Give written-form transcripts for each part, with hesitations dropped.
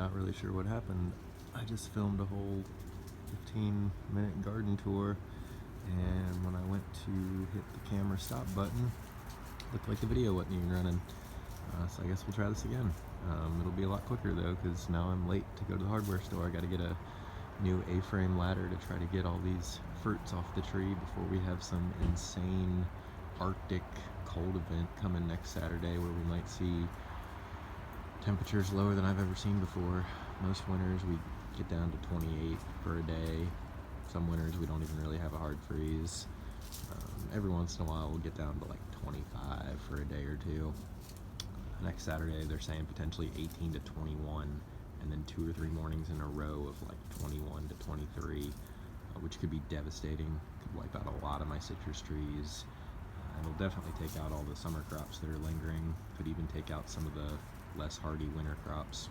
not really sure what happened. I just filmed a whole 15-minute garden tour, and when I went to hit the camera stop button, looked like the video wasn't even running. So I guess we'll try this again. It'll be a lot quicker though, because now I'm late to go to the hardware store. I gotta get a new A-frame ladder to try to get all these fruits off the tree before we have some insane Arctic cold event coming next Saturday, where we might see temperatures lower than I've ever seen before. Most winters we get down to 28 for a day. Some winters we don't even really have a hard freeze. Every once in a while we'll get down to like 25 for a day or two. Next Saturday they're saying potentially 18 to 21, and then 2 or 3 mornings in a row of like 21 to 23, which could be devastating. Could wipe out a lot of my citrus trees. And it'll definitely take out all the summer crops that are lingering. Could even take out some of the less hardy winter crops.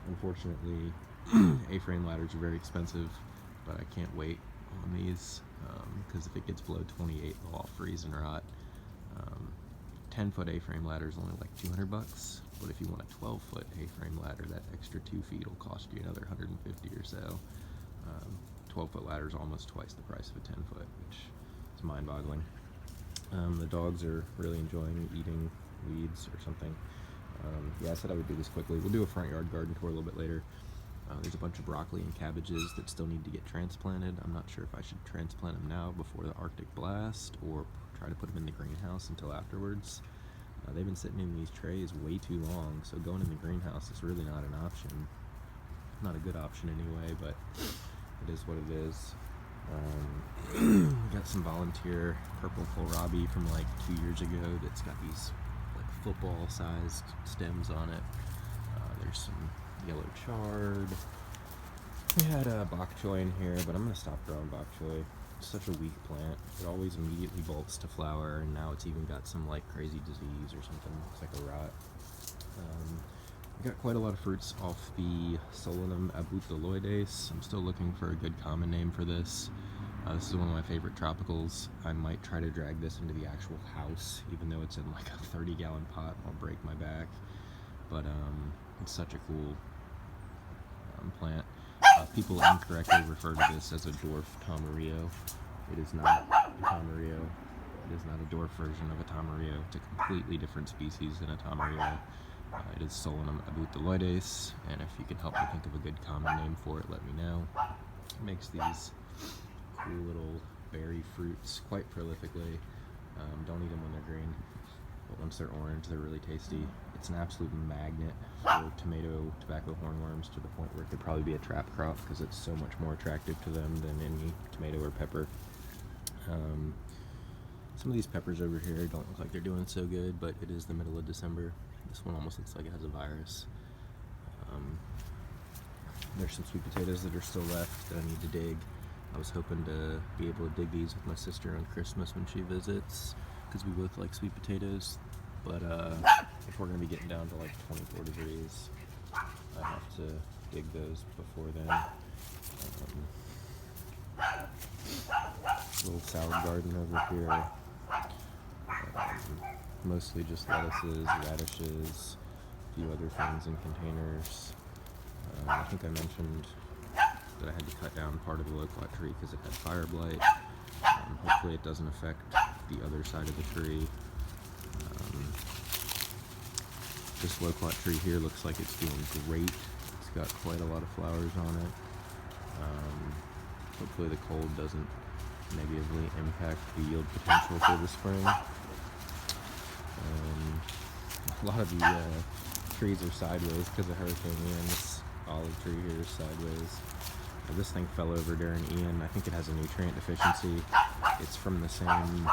Unfortunately, A-frame ladders are very expensive, but I can't wait on these because if it gets below 28, they'll all freeze and rot. 10-foot A-frame ladder is only like $200, but if you want a 12-foot A-frame ladder, that extra 2 feet will cost you another $150 or so. 12-foot ladder is almost twice the price of a 10-foot, which is mind-boggling. The dogs are really enjoying eating weeds or something. Yeah, I said I would do this quickly. We'll do a front yard garden tour a little bit later. There's a bunch of broccoli and cabbages that still need to get transplanted. I'm not sure if I should transplant them now before the Arctic blast or try to put them in the greenhouse until afterwards. They've been sitting in these trays way too long, so going in the greenhouse is really not an option. Not a good option anyway, but it is what it is. Got some volunteer purple kohlrabi from like 2 years ago that's got these like football-sized stems on it. There's some yellow chard. We had bok choy in here, but I'm going to stop growing bok choy. It's such a weak plant. It always immediately bolts to flower, and now it's even got some like crazy disease or something. Looks like a rot. I got quite a lot of fruits off the Solanum abutyloides. I'm still looking for a good common name for this. This is one of my favorite tropicals. I might try to drag this into the actual house, even though it's in like a 30-gallon pot. I'll break my back. But it's such a cool plant. People incorrectly refer to this as a dwarf Tomarillo. It is not a Tomarillo. It is not a dwarf version of a Tomarillo. It's a completely different species than a Tomarillo. It is Solanum abutyloides, and if you can help me think of a good common name for it, let me know. It makes these cool little berry fruits quite prolifically. Don't eat them when they're green, but once they're orange, they're really tasty. It's an absolute magnet for tobacco hornworms, to the point where it could probably be a trap crop because it's so much more attractive to them than any tomato or pepper. Some of these peppers over here don't look like they're doing so good, but it is the middle of December. This one almost looks like it has a virus. There's some sweet potatoes that are still left that I need to dig. I was hoping to be able to dig these with my sister on Christmas when she visits, because we both like sweet potatoes. But if we're going to be getting down to like 24 degrees, I have to dig those before then. Little salad garden over here. Mostly just lettuces, radishes, a few other things in containers. I think I mentioned that I had to cut down part of the loquat tree because it had fire blight. Hopefully it doesn't affect the other side of the tree. This loquat tree here looks like it's doing great. It's got quite a lot of flowers on it. Hopefully the cold doesn't negatively impact the yield potential for the spring. A lot of the trees are sideways because of Hurricane Ian. This olive tree here is sideways. This thing fell over during Ian. I think it has a nutrient deficiency. It's from the same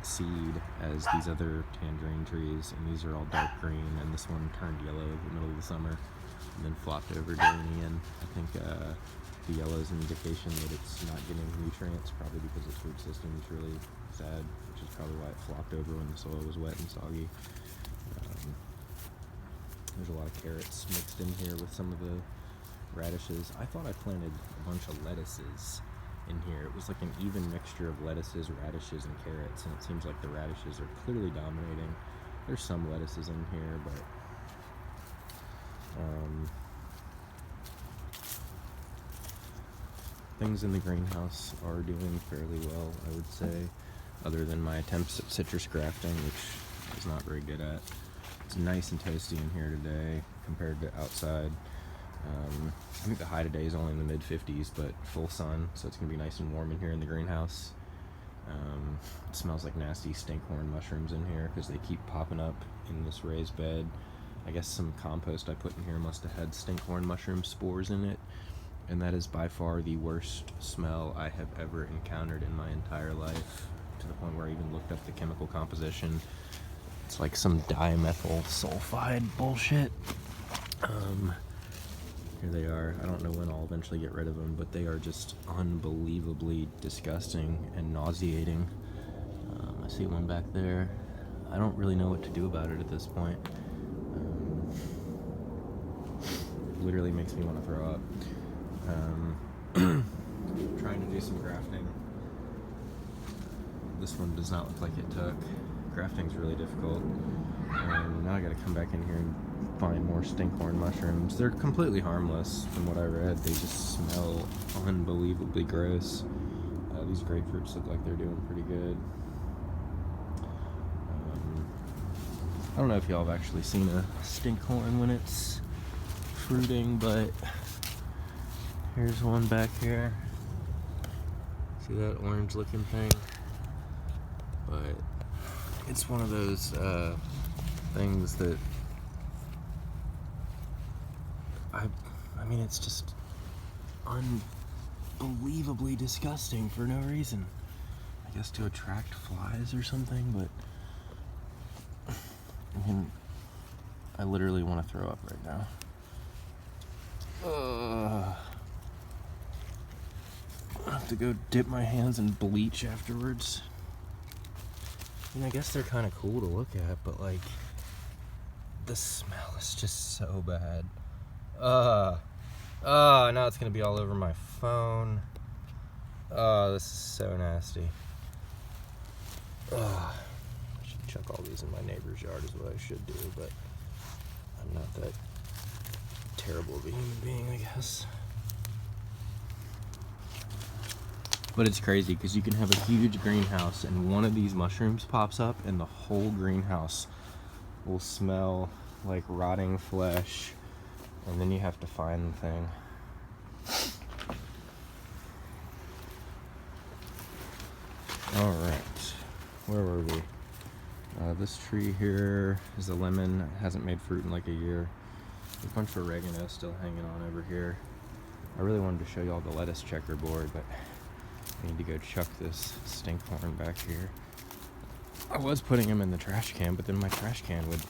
seed as these other tangerine trees, and these are all dark green, and this one turned yellow in the middle of the summer and then flopped over during Ian. I think the yellow is an indication that it's not getting nutrients, probably because its root system is really sad, which is probably why it flopped over when the soil was wet and soggy. There's a lot of carrots mixed in here with some of the radishes. I thought I planted a bunch of lettuces in here. It was like an even mixture of lettuces, radishes, and carrots, and it seems like the radishes are clearly dominating. There's some lettuces in here, but things in the greenhouse are doing fairly well, I would say, other than my attempts at citrus grafting, which I was not very good at. It's nice and toasty in here today compared to outside. I think the high today is only in the mid-50s, but full sun, so it's going to be nice and warm in here in the greenhouse. It smells like nasty stinkhorn mushrooms in here because they keep popping up in this raised bed. I guess some compost I put in here must have had stinkhorn mushroom spores in it, and that is by far the worst smell I have ever encountered in my entire life, to the point where I even looked up the chemical composition. It's like some dimethyl sulfide bullshit. Here they are. I don't know when I'll eventually get rid of them, but they are just unbelievably disgusting and nauseating. I see one back there. I don't really know what to do about it at this point. Literally makes me want to throw up. Trying to do some grafting. This one does not look like it took. Grafting's really difficult. Now I gotta come back in here and find more stinkhorn mushrooms. They're completely harmless from what I read. They just smell unbelievably gross. These grapefruits look like they're doing pretty good. I don't know if y'all have actually seen a stinkhorn when it's fruiting, but here's one back here. See that orange looking thing? But it's one of those things that I mean, it's just unbelievably disgusting for no reason. I guess to attract flies or something, but I mean, I literally want to throw up right now. I have to go dip my hands in bleach afterwards. I mean, I guess they're kind of cool to look at, but like, the smell is just so bad. Now it's gonna be all over my phone. This is so nasty. I should chuck all these in my neighbor's yard is what I should do, but I'm not that terrible of a human being, I guess. But it's crazy because you can have a huge greenhouse and one of these mushrooms pops up and the whole greenhouse will smell like rotting flesh, and then you have to find the thing. Alright, where were we? This tree here is a lemon. It hasn't made fruit in like a year. There's a bunch of oregano still hanging on over here. I really wanted to show y'all the lettuce checkerboard, but I need to go chuck this stinkhorn back here. I was putting him in the trash can, but then my trash can would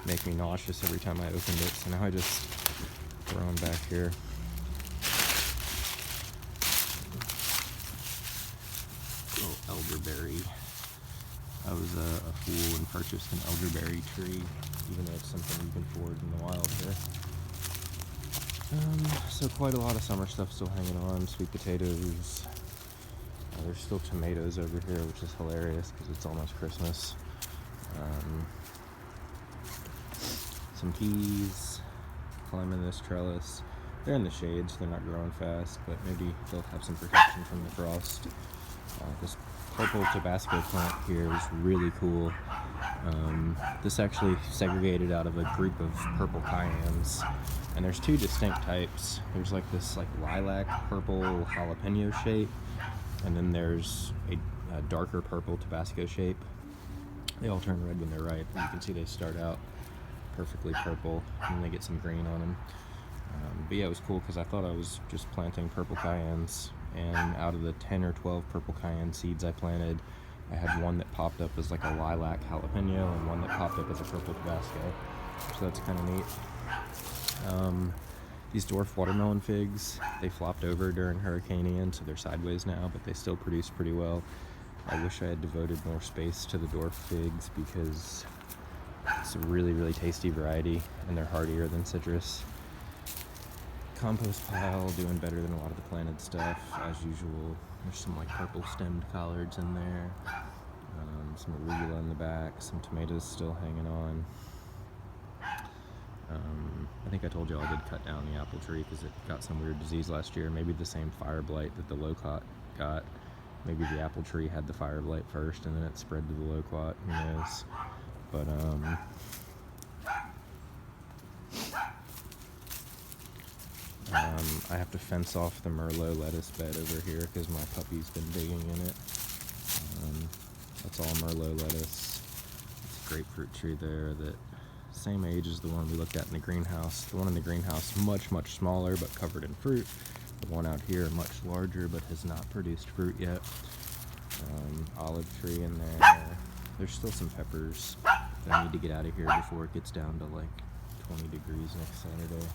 make me nauseous every time I opened it, so now I just throw him back here. Little elderberry. I was a fool and purchased an elderberry tree, even though it's something we've been forward in the wild here. So quite a lot of summer stuff still hanging on. Sweet potatoes. There's still tomatoes over here, which is hilarious because it's almost Christmas. Some peas, climbing this trellis. They're in the shade, so they're not growing fast, but maybe they'll have some protection from the frost. This purple Tabasco plant here is really cool. This actually segregated out of a group of purple cayennes, and there's two distinct types. There's like this lilac purple jalapeno shape, and then there's a darker purple Tabasco shape. They all turn red when they're ripe. You can see they start out perfectly purple, and then they get some green on them. But yeah, it was cool because I thought I was just planting purple cayennes, and out of the 10 or 12 purple cayenne seeds I planted, I had one that popped up as like a lilac jalapeno and one that popped up as a purple Tabasco. So that's kind of neat. These dwarf watermelon figs, they flopped over during Hurricane Ian, so they're sideways now, but they still produce pretty well. I wish I had devoted more space to the dwarf figs because it's a really, really tasty variety, and they're hardier than citrus. Compost pile doing better than a lot of the planted stuff, as usual. There's some like purple stemmed collards in there, some arugula in the back, some tomatoes still hanging on. I think I told you I did cut down the apple tree because it got some weird disease last year. Maybe the same fire blight that the loquat got. Maybe the apple tree had the fire blight first and then it spread to the loquat. Who knows? But I have to fence off the Merlot lettuce bed over here because my puppy's been digging in it. That's all Merlot lettuce. It's a grapefruit tree there that same age as the one we looked at in the greenhouse. The one in the greenhouse much smaller but covered in fruit. The one out here much larger but has not produced fruit yet. Olive tree in there. There's still some peppers that I need to get out of here before it gets down to like 20 degrees next Saturday.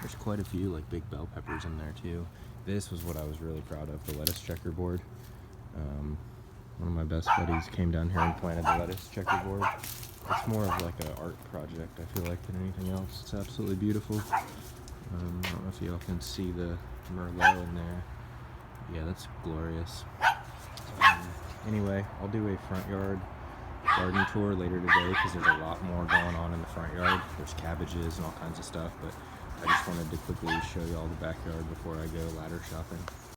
There's quite a few like big bell peppers in there too. This was what I was really proud of, the lettuce checkerboard. One of my best buddies came down here and planted the lettuce checkerboard. It's more of like an art project, I feel like, than anything else. It's absolutely beautiful. I don't know if y'all can see the Merlot in there. Yeah, that's glorious. Anyway, I'll do a front yard garden tour later today because there's a lot more going on in the front yard. There's cabbages and all kinds of stuff, but I just wanted to quickly show you all the backyard before I go ladder shopping.